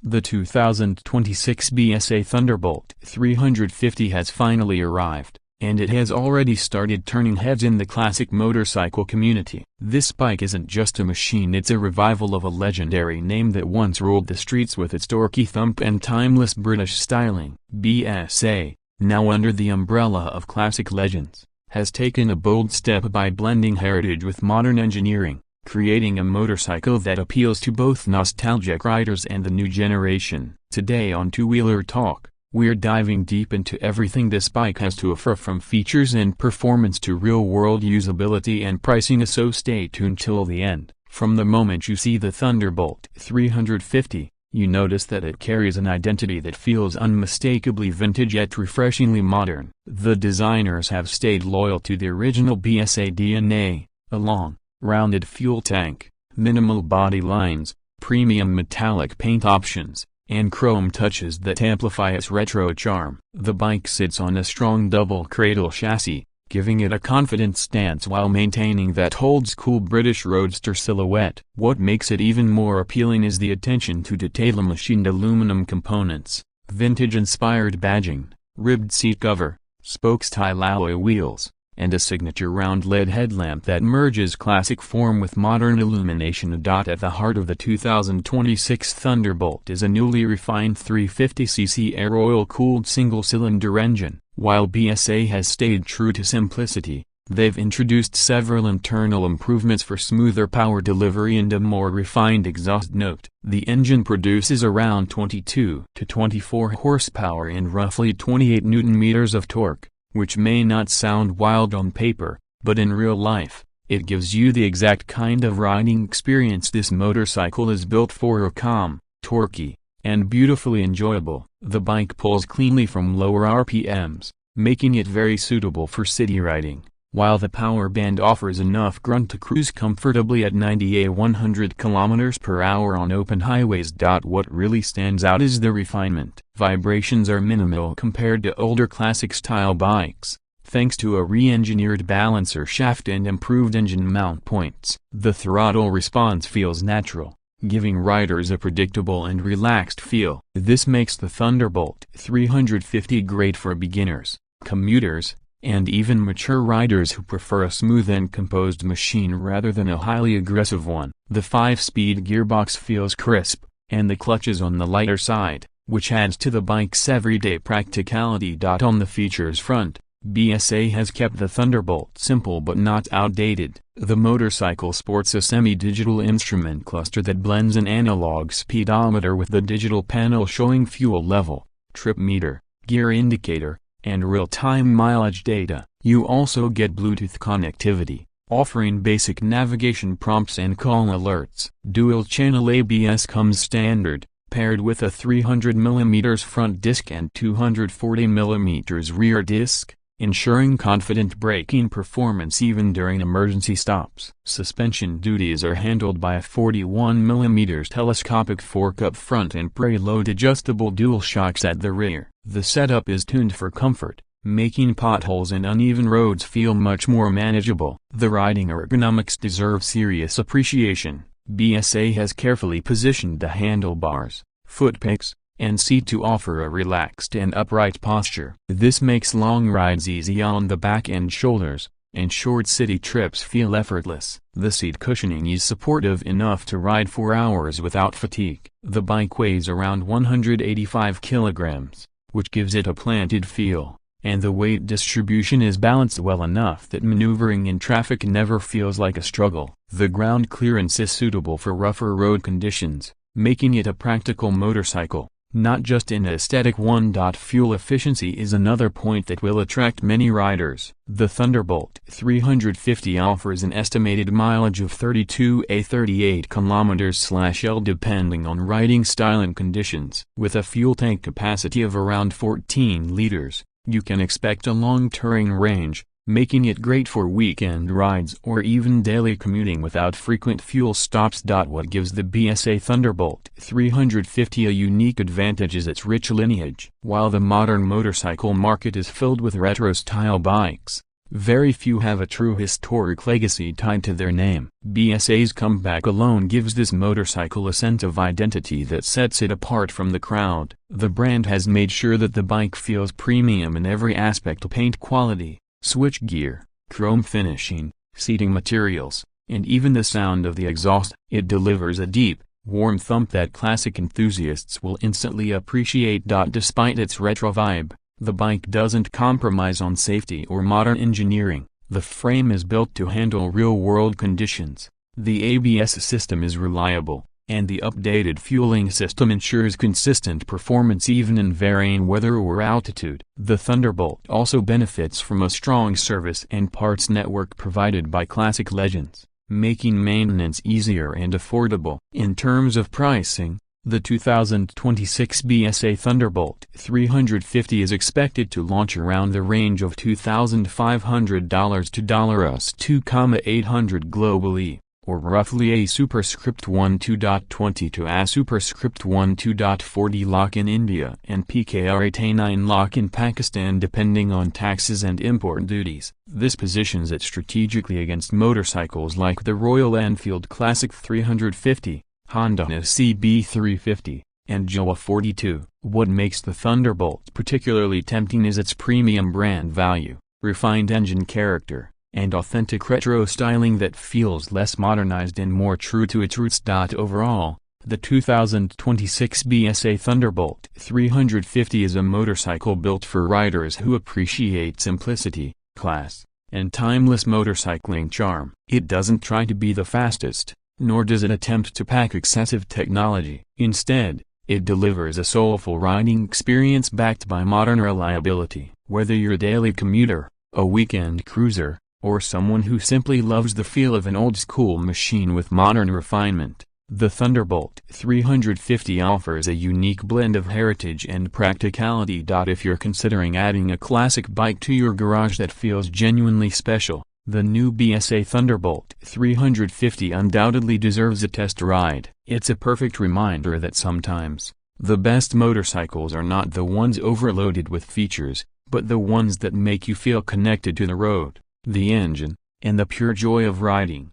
The 2026 BSA Thunderbolt 350 has finally arrived, and it has already started turning heads in the classic motorcycle community. This bike isn't just a machine, it's a revival of a legendary name that once ruled the streets with its torquey thump and timeless British styling. BSA, now under the umbrella of classic legends, has taken a bold step by blending heritage with modern engineering, creating a motorcycle that appeals to both nostalgic riders and the new generation. Today on Two Wheeler Talk, we're diving deep into everything this bike has to offer, from features and performance to real-world usability and pricing, so stay tuned till the end. From the moment you see the Thunderbolt 350, you notice that it carries an identity that feels unmistakably vintage yet refreshingly modern. The designers have stayed loyal to the original BSA DNA, a long, rounded fuel tank, minimal body lines, premium metallic paint options, and chrome touches that amplify its retro charm. The bike sits on a strong double cradle chassis, giving it a confident stance while maintaining that old-school British roadster silhouette. What makes it even more appealing is the attention to detail: machined aluminum components, vintage-inspired badging, ribbed seat cover, spoke-style alloy wheels, and a signature round LED headlamp that merges classic form with modern illumination. At the heart of the 2026 Thunderbolt is a newly refined 350cc air-oil-cooled single-cylinder engine. While BSA has stayed true to simplicity, they've introduced several internal improvements for smoother power delivery and a more refined exhaust note. The engine produces around 22 to 24 horsepower and roughly 28 Nm of torque, which may not sound wild on paper, but in real life, it gives you the exact kind of riding experience this motorcycle is built for: calm, torquey, and beautifully enjoyable. The bike pulls cleanly from lower RPMs, making it very suitable for city riding, while the power band offers enough grunt to cruise comfortably at 100 km/h on open highways. What really stands out is the refinement. Vibrations are minimal compared to older classic-style bikes, thanks to a re-engineered balancer shaft and improved engine mount points. The throttle response feels natural, giving riders a predictable and relaxed feel. This makes the Thunderbolt 350 great for beginners, commuters, and even mature riders who prefer a smooth and composed machine rather than a highly aggressive one. The 5-speed gearbox feels crisp, and the clutch is on the lighter side, which adds to the bike's everyday practicality. On the features front, BSA has kept the Thunderbolt simple but not outdated. The motorcycle sports a semi-digital instrument cluster that blends an analog speedometer with the digital panel showing fuel level, trip meter, gear indicator, and real-time mileage data. You also get Bluetooth connectivity, offering basic navigation prompts and call alerts. Dual-channel ABS comes standard, paired with a 300mm front disc and 240mm rear disc, ensuring confident braking performance even during emergency stops. Suspension duties are handled by a 41mm telescopic fork up front and preload adjustable dual shocks at the rear. The setup is tuned for comfort, making potholes and uneven roads feel much more manageable. The riding ergonomics deserve serious appreciation. BSA has carefully positioned the handlebars, foot pegs, and seat to offer a relaxed and upright posture. This makes long rides easy on the back and shoulders, and short city trips feel effortless. The seat cushioning is supportive enough to ride for hours without fatigue. The bike weighs around 185 kilograms, which gives it a planted feel, and the weight distribution is balanced well enough that maneuvering in traffic never feels like a struggle. The ground clearance is suitable for rougher road conditions, making it a practical motorcycle, not just an aesthetic one. Fuel efficiency is another point that will attract many riders. The Thunderbolt 350 offers an estimated mileage of 32 to 38 km/L depending on riding style and conditions. With a fuel tank capacity of around 14 liters, you can expect a long touring range, making it great for weekend rides or even daily commuting without frequent fuel stops. What gives the BSA Thunderbolt 350 a unique advantage is its rich lineage. While the modern motorcycle market is filled with retro-style bikes, Very few have a true historic legacy tied to their name. BSA's comeback alone gives this motorcycle a sense of identity that sets it apart from the crowd. The brand has made sure that the bike feels premium in every aspect: paint quality, switchgear, chrome finishing, seating materials, and even the sound of the exhaust. It delivers a deep, warm thump that classic enthusiasts will instantly appreciate. Despite its retro vibe, the bike doesn't compromise on safety or modern engineering. The frame is built to handle real-world conditions, the ABS system is reliable, and the updated fueling system ensures consistent performance even in varying weather or altitude. The Thunderbolt also benefits from a strong service and parts network provided by classic legends, making maintenance easier and affordable. In terms of pricing, the 2026 BSA Thunderbolt 350 is expected to launch around the range of $2,500 to $2,800 globally, or roughly a superscript 12.20 to a superscript 12.40 lakh in India and PKR 89 lakh in Pakistan depending on taxes and import duties. This positions it strategically against motorcycles like the Royal Enfield Classic 350, H'ness CB350, and Jawa 42. What makes the Thunderbolt particularly tempting is its premium brand value, refined engine character, and authentic retro styling that feels less modernized and more true to its roots. Overall, the 2026 BSA Thunderbolt 350 is a motorcycle built for riders who appreciate simplicity, class, and timeless motorcycling charm. It doesn't try to be the fastest, nor does it attempt to pack excessive technology. Instead, it delivers a soulful riding experience backed by modern reliability. Whether you're a daily commuter, a weekend cruiser, or someone who simply loves the feel of an old-school machine with modern refinement, the Thunderbolt 350 offers a unique blend of heritage and practicality. If you're considering adding a classic bike to your garage that feels genuinely special, the new BSA Thunderbolt 350 undoubtedly deserves a test ride. It's a perfect reminder that sometimes, the best motorcycles are not the ones overloaded with features, but the ones that make you feel connected to the road, the engine, and the pure joy of riding.